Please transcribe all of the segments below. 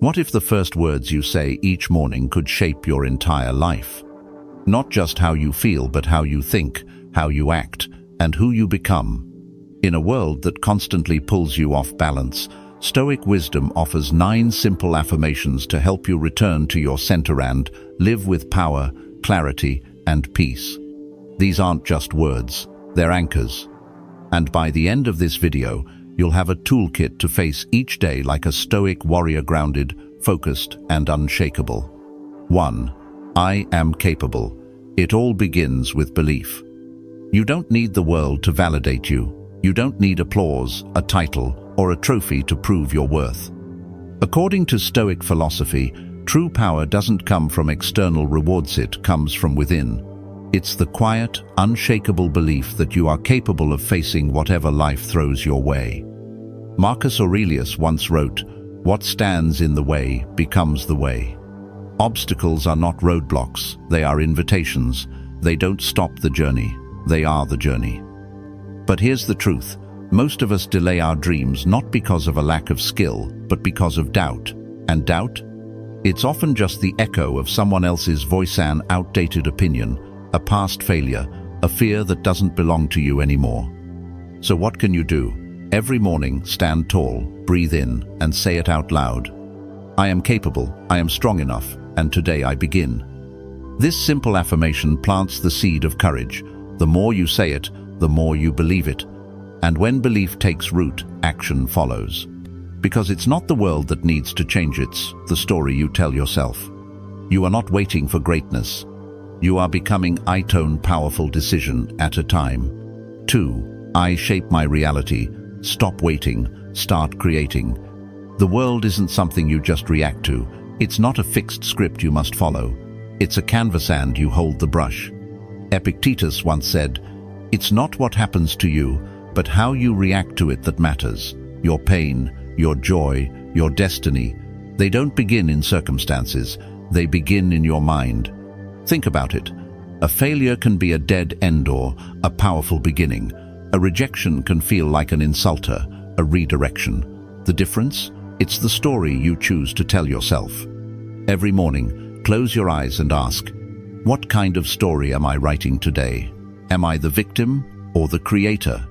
What if the first words you say each morning could shape your entire life? Not just how you feel, but how you think, how you act, and who you become. In a world that constantly pulls you off balance, Stoic wisdom offers 9 simple affirmations to help you return to your center and live with power, clarity, and peace. These aren't just words, they're anchors. And by the end of this video, you'll have a toolkit to face each day like a Stoic warrior, grounded, focused, and unshakable. 1. I am capable. It all begins with belief. You don't need the world to validate you. You don't need applause, a title, or a trophy to prove your worth. According to Stoic philosophy, true power doesn't come from external rewards, it comes from within. It's the quiet, unshakable belief that you are capable of facing whatever life throws your way. Marcus Aurelius once wrote, "What stands in the way becomes the way." Obstacles are not roadblocks, they are invitations. They don't stop the journey, they are the journey. But here's the truth. Most of us delay our dreams not because of a lack of skill, but because of doubt. And doubt? It's often just the echo of someone else's voice, an outdated opinion, a past failure, a fear that doesn't belong to you anymore. So what can you do? Every morning, stand tall, breathe in, and say it out loud. I am capable, I am strong enough, and today I begin. This simple affirmation plants the seed of courage. The more you say it, the more you believe it. And when belief takes root, action follows. Because it's not the world that needs to change, it's the story you tell yourself. You are not waiting for greatness. You are becoming one powerful decision at a time. 2. I shape my reality. Stop waiting, start creating. The world isn't something you just react to. It's not a fixed script you must follow. It's a canvas and you hold the brush. Epictetus once said, "It's not what happens to you, but how you react to it that matters. Your pain, your joy, your destiny, they don't begin in circumstances, they begin in your mind." Think about it. A failure can be a dead end or a powerful beginning. A rejection can feel like an insulter, a redirection. The difference? It's the story you choose to tell yourself. Every morning, close your eyes and ask, what kind of story am I writing today? Am I the victim or the creator?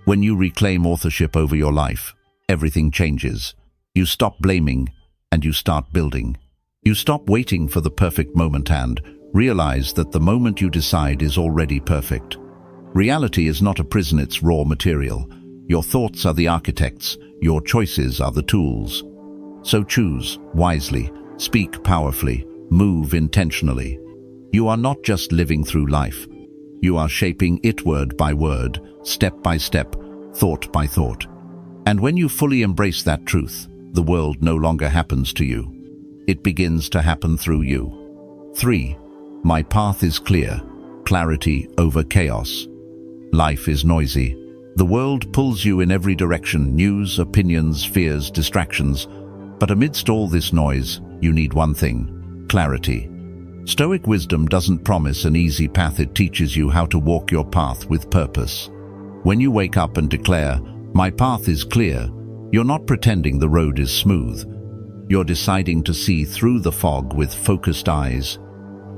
When you reclaim authorship over your life, everything changes. You stop blaming and you start building. You stop waiting for the perfect moment and realize that the moment you decide is already perfect. Reality is not a prison, it's raw material. Your thoughts are the architects, your choices are the tools. So choose wisely, speak powerfully, move intentionally. You are not just living through life. You are shaping it word by word, step by step, thought by thought. And when you fully embrace that truth, the world no longer happens to you. It begins to happen through you. 3. My path is clear. Clarity over chaos. Life is noisy. The world pulls you in every direction, news, opinions, fears, distractions. But amidst all this noise, you need one thing: clarity. Stoic wisdom doesn't promise an easy path, it teaches you how to walk your path with purpose. When you wake up and declare, "My path is clear," you're not pretending the road is smooth. You're deciding to see through the fog with focused eyes.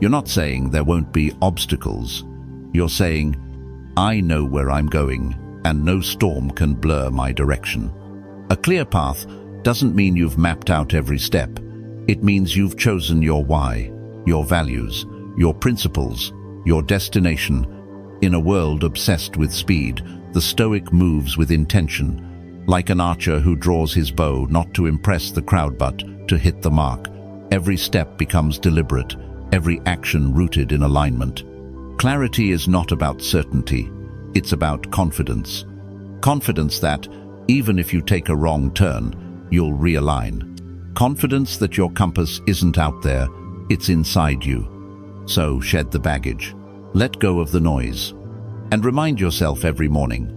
You're not saying there won't be obstacles. You're saying, I know where I'm going, and no storm can blur my direction. A clear path doesn't mean you've mapped out every step. It means you've chosen your why, your values, your principles, your destination. In a world obsessed with speed, the Stoic moves with intention, like an archer who draws his bow not to impress the crowd but to hit the mark. Every step becomes deliberate, every action rooted in alignment. Clarity is not about certainty, it's about confidence. Confidence that, even if you take a wrong turn, you'll realign. Confidence that your compass isn't out there, it's inside you. So shed the baggage, let go of the noise, and remind yourself every morning,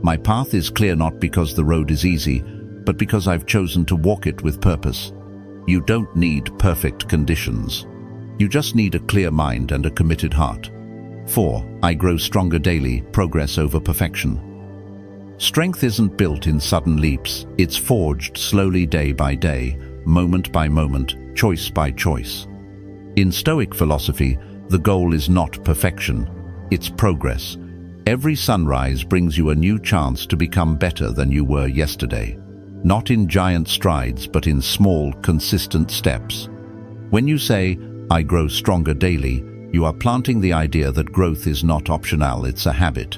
my path is clear not because the road is easy, but because I've chosen to walk it with purpose. You don't need perfect conditions. You just need a clear mind and a committed heart. 4. I grow stronger daily, progress over perfection. Strength isn't built in sudden leaps, it's forged slowly day by day. moment by moment, choice by choice. In Stoic philosophy, the goal is not perfection, it's progress. Every sunrise brings you a new chance to become better than you were yesterday. Not in giant strides, but in small, consistent steps. When you say, "I grow stronger daily," you are planting the idea that growth is not optional, it's a habit.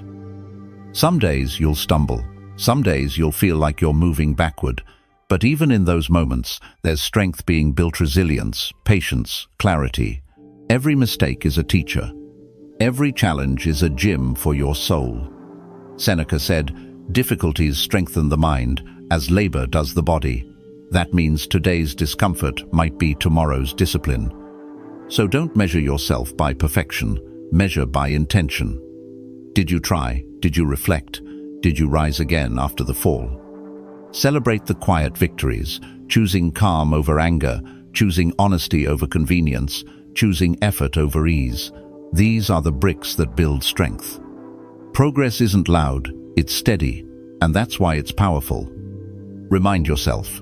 Some days you'll stumble. Some days you'll feel like you're moving backward. But even in those moments, there's strength being built, resilience, patience, clarity. Every mistake is a teacher. Every challenge is a gym for your soul. Seneca said, "Difficulties strengthen the mind, as labor does the body." That means today's discomfort might be tomorrow's discipline. So don't measure yourself by perfection, measure by intention. Did you try? Did you reflect? Did you rise again after the fall? Celebrate the quiet victories, choosing calm over anger, choosing honesty over convenience, choosing effort over ease. These are the bricks that build strength. Progress isn't loud, it's steady, and that's why it's powerful. Remind yourself,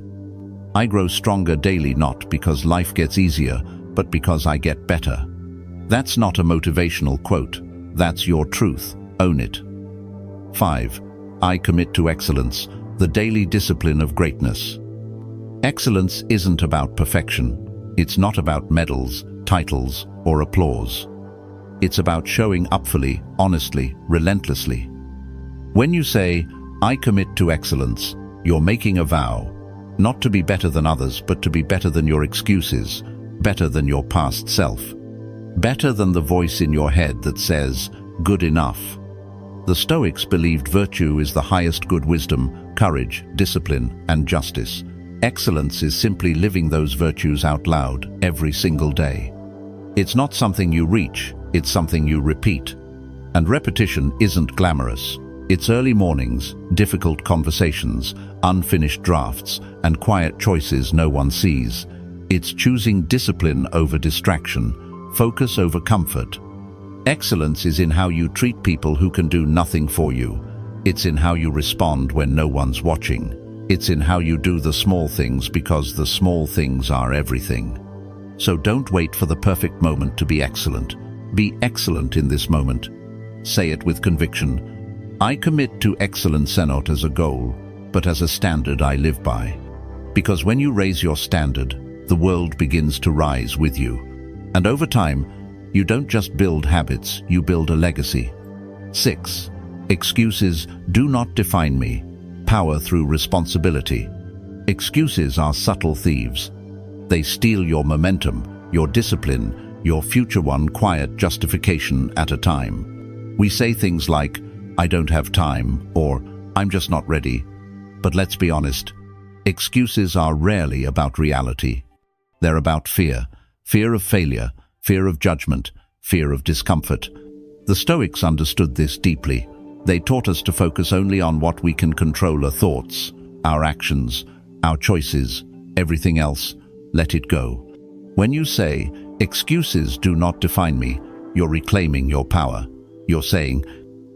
I grow stronger daily not because life gets easier, but because I get better. That's not a motivational quote, that's your truth, own it. 5. I commit to excellence, the daily discipline of greatness. Excellence isn't about perfection. It's not about medals, titles, or applause. It's about showing up fully, honestly, relentlessly. When you say, I commit to excellence, you're making a vow, not to be better than others, but to be better than your excuses, better than your past self, better than the voice in your head that says, good enough. The Stoics believed virtue is the highest good: wisdom, courage, discipline, and justice. Excellence is simply living those virtues out loud every single day. It's not something you reach, it's something you repeat. And repetition isn't glamorous. It's early mornings, difficult conversations, unfinished drafts, and quiet choices no one sees. It's choosing discipline over distraction, focus over comfort. Excellence is in how you treat people who can do nothing for you. It's in how you respond when no one's watching. It's in how you do the small things, because the small things are everything. So don't wait for the perfect moment to be excellent. Be excellent in this moment. Say it with conviction. I commit to excellence not as a goal, but as a standard I live by. Because when you raise your standard, the world begins to rise with you. And over time, you don't just build habits, you build a legacy. 6. Excuses do not define me. Power through responsibility. Excuses are subtle thieves. They steal your momentum, your discipline, your future, one quiet justification at a time. We say things like, I don't have time, or I'm just not ready. But let's be honest, excuses are rarely about reality. They're about fear, fear of failure, fear of judgment, fear of discomfort. The Stoics understood this deeply. They taught us to focus only on what we can control: our thoughts, our actions, our choices. Everything else, let it go. When you say, excuses do not define me, you're reclaiming your power. You're saying,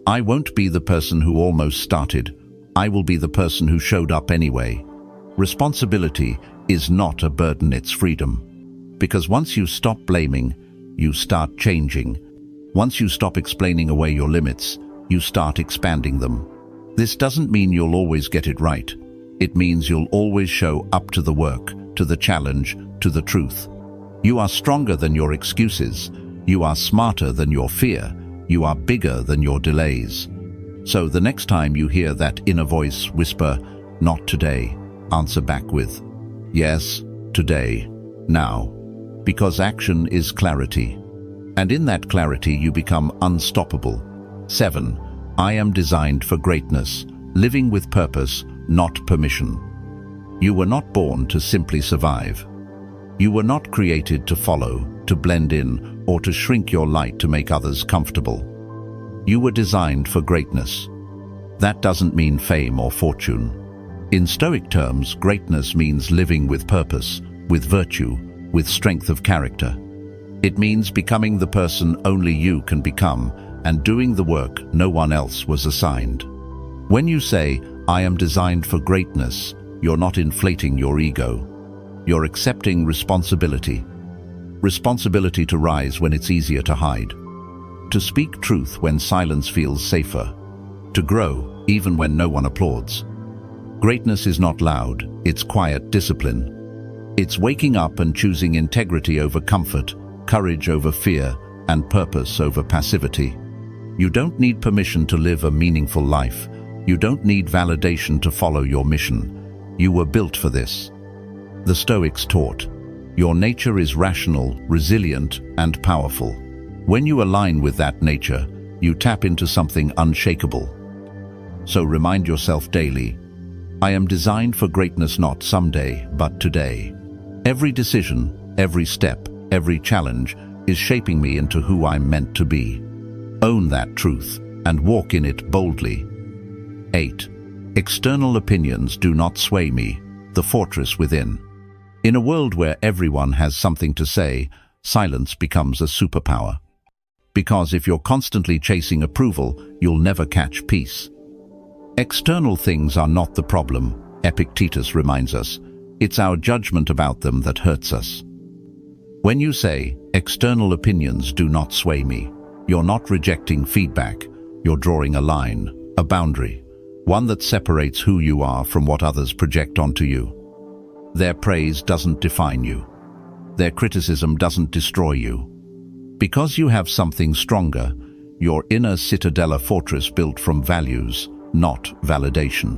I won't be the person who almost started. I will be the person who showed up anyway. Responsibility is not a burden, it's freedom. Because once you stop blaming, you start changing. Once you stop explaining away your limits, you start expanding them. This doesn't mean you'll always get it right. It means you'll always show up to the work, to the challenge, to the truth. You are stronger than your excuses. You are smarter than your fear. You are bigger than your delays. So the next time you hear that inner voice whisper, not today, answer back with, yes, today, now. Because action is clarity. And in that clarity you become unstoppable. 7. I am designed for greatness, living with purpose, not permission. You were not born to simply survive. You were not created to follow, to blend in, or to shrink your light to make others comfortable. You were designed for greatness. That doesn't mean fame or fortune. In Stoic terms, greatness means living with purpose, with virtue, with strength of character. It means becoming the person only you can become and doing the work no one else was assigned. When you say, I am designed for greatness, you're not inflating your ego. You're accepting responsibility. Responsibility to rise when it's easier to hide. To speak truth when silence feels safer. To grow even when no one applauds. Greatness is not loud, it's quiet discipline. It's waking up and choosing integrity over comfort, courage over fear, and purpose over passivity. You don't need permission to live a meaningful life. You don't need validation to follow your mission. You were built for this. The Stoics taught, your nature is rational, resilient, and powerful. When you align with that nature, you tap into something unshakable. So remind yourself daily, I am designed for greatness not someday, but today. Every decision, every step, every challenge is shaping me into who I'm meant to be. Own that truth and walk in it boldly. 8. External opinions do not sway me, the fortress within. In a world where everyone has something to say, silence becomes a superpower. Because if you're constantly chasing approval, you'll never catch peace. External things are not the problem, Epictetus reminds us. It's our judgment about them that hurts us. When you say, external opinions do not sway me, you're not rejecting feedback, you're drawing a line, a boundary, one that separates who you are from what others project onto you. Their praise doesn't define you. Their criticism doesn't destroy you. Because you have something stronger, your inner citadel, a fortress built from values, not validation.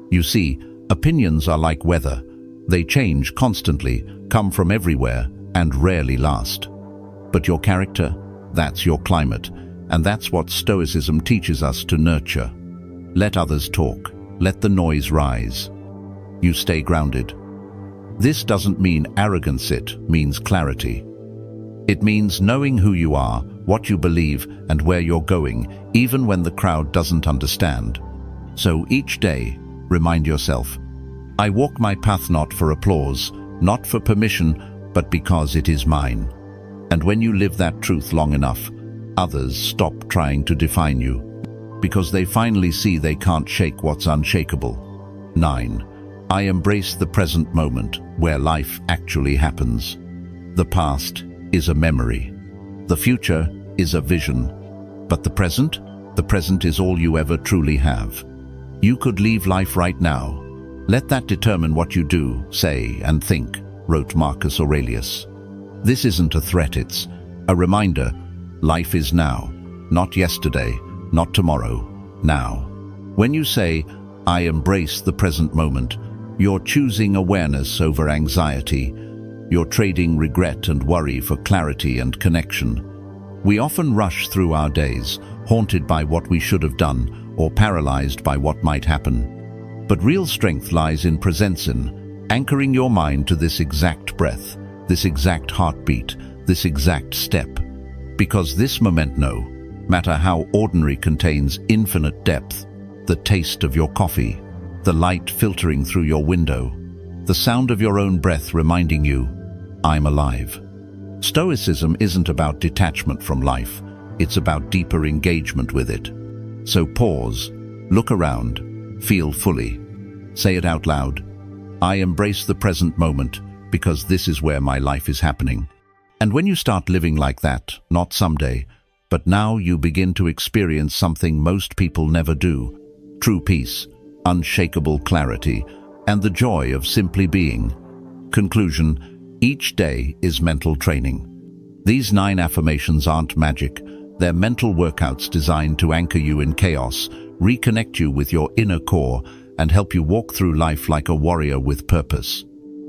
You see, opinions are like weather. They change constantly, come from everywhere, and rarely last. But your character, that's your climate, and that's what Stoicism teaches us to nurture. Let others talk. Let the noise rise. You stay grounded. This doesn't mean arrogance, it means clarity. It means knowing who you are, what you believe, and where you're going, even when the crowd doesn't understand. So each day, remind yourself, I walk my path not for applause, not for permission, but because it is mine. And when you live that truth long enough, others stop trying to define you, because they finally see they can't shake what's unshakable. 9. I embrace the present moment, where life actually happens. The past is a memory. The future is a vision. But the present is all you ever truly have. You could leave life right now. Let that determine what you do, say, and think, wrote Marcus Aurelius. This isn't a threat, it's a reminder. Life is now, not yesterday, not tomorrow, now. When you say, I embrace the present moment, you're choosing awareness over anxiety. You're trading regret and worry for clarity and connection. We often rush through our days, haunted by what we should have done or paralyzed by what might happen. But real strength lies in presensin, anchoring your mind to this exact breath, this exact heartbeat, this exact step. Because this memento, matter how ordinary, contains infinite depth, the taste of your coffee, the light filtering through your window, the sound of your own breath reminding you, I'm alive. Stoicism isn't about detachment from life, it's about deeper engagement with it. So pause, look around, feel fully. Say it out loud. I embrace the present moment because this is where my life is happening. And when you start living like that, not someday, but now, you begin to experience something most people never do. True peace, unshakable clarity, and the joy of simply being. Conclusion: each day is mental training. These 9 affirmations aren't magic. They're mental workouts designed to anchor you in chaos, reconnect you with your inner core, and help you walk through life like a warrior with purpose.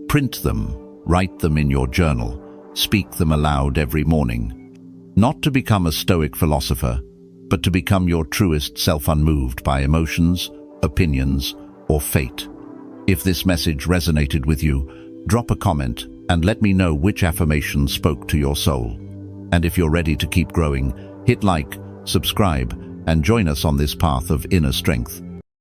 Print them, write them in your journal, speak them aloud every morning. Not to become a Stoic philosopher, but to become your truest self, unmoved by emotions, opinions, or fate. If this message resonated with you, drop a comment and let me know which affirmation spoke to your soul. And if you're ready to keep growing, hit like, subscribe, and join us on this path of inner strength.